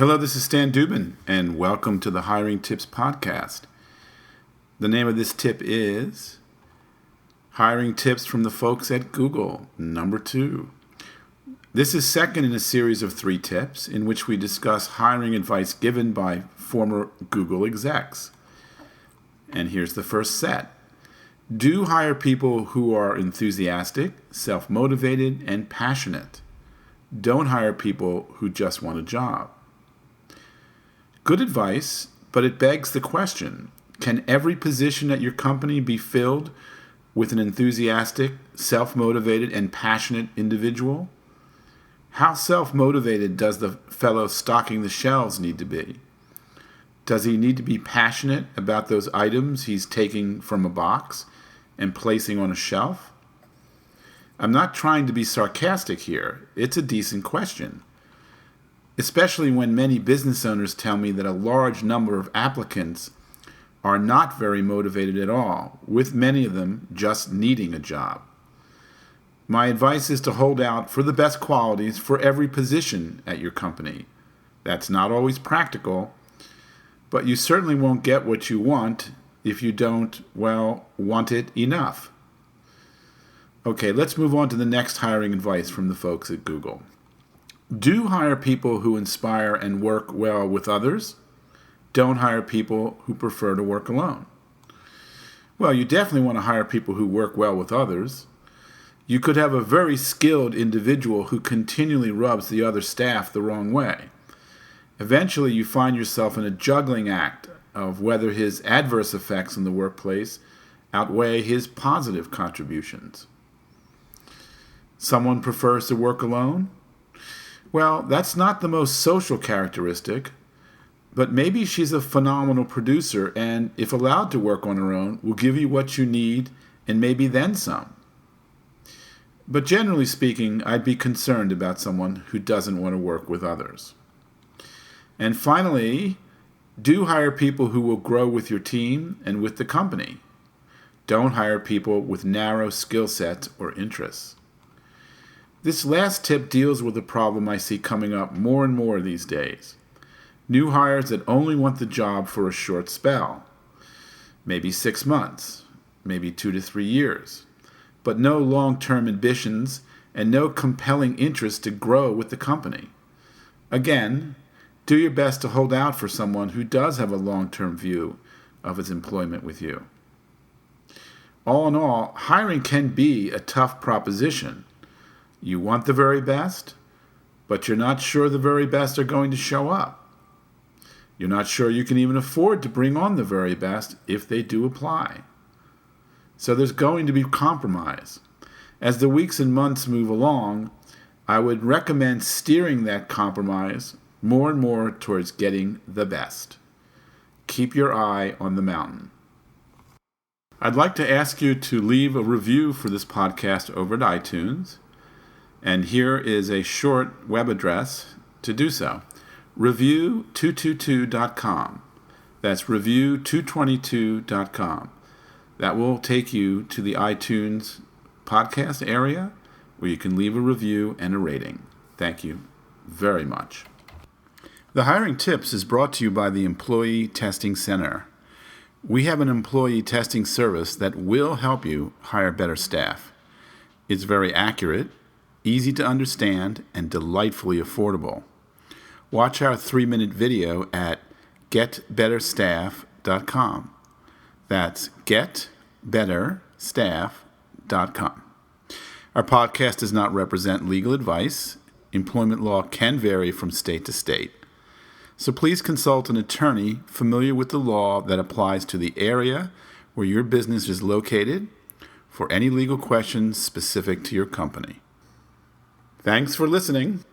Hello, this is Stan Dubin, and welcome to the Hiring Tips Podcast. The name of this tip is Hiring Tips from the Folks at Google, number 2. This is second in a series of 3 tips in which we discuss hiring advice given by former Google execs. And here's the first set. Do hire people who are enthusiastic, self-motivated, and passionate. Don't hire people who just want a job. Good advice, but it begs the question, can every position at your company be filled with an enthusiastic, self-motivated, and passionate individual? How self-motivated does the fellow stocking the shelves need to be? Does he need to be passionate about those items he's taking from a box and placing on a shelf? I'm not trying to be sarcastic here. It's a decent question, especially when many business owners tell me that a large number of applicants are not very motivated at all, with many of them just needing a job. My advice is to hold out for the best qualities for every position at your company. That's not always practical, but you certainly won't get what you want if you don't, want it enough. Okay, let's move on to the next hiring advice from the folks at Google. Do hire people who inspire and work well with others. Don't hire people who prefer to work alone. Well, you definitely want to hire people who work well with others. You could have a very skilled individual who continually rubs the other staff the wrong way. Eventually, you find yourself in a juggling act of whether his adverse effects in the workplace outweigh his positive contributions. Someone prefers to work alone? Well, that's not the most social characteristic, but maybe she's a phenomenal producer and, if allowed to work on her own, will give you what you need and maybe then some. But generally speaking, I'd be concerned about someone who doesn't want to work with others. And finally, do hire people who will grow with your team and with the company. Don't hire people with narrow skill sets or interests. This last tip deals with a problem I see coming up more and more these days. New hires that only want the job for a short spell, maybe 6 months, maybe 2 to 3 years, but no long-term ambitions and no compelling interest to grow with the company. Again, do your best to hold out for someone who does have a long-term view of his employment with you. All in all, hiring can be a tough proposition. You want the very best, but you're not sure the very best are going to show up. You're not sure you can even afford to bring on the very best if they do apply. So there's going to be compromise. As the weeks and months move along, I would recommend steering that compromise more and more towards getting the best. Keep your eye on the mountain. I'd like to ask you to leave a review for this podcast over at iTunes. And here is a short web address to do so. Review222.com. That's review222.com. That will take you to the iTunes podcast area where you can leave a review and a rating. Thank you very much. The Hiring Tips is brought to you by the Employee Testing Center. We have an employee testing service that will help you hire better staff. It's very accurate, easy to understand, and delightfully affordable. Watch our 3-minute video at getbetterstaff.com. That's getbetterstaff.com. Our podcast does not represent legal advice. Employment law can vary from state to state. So please consult an attorney familiar with the law that applies to the area where your business is located for any legal questions specific to your company. Thanks for listening.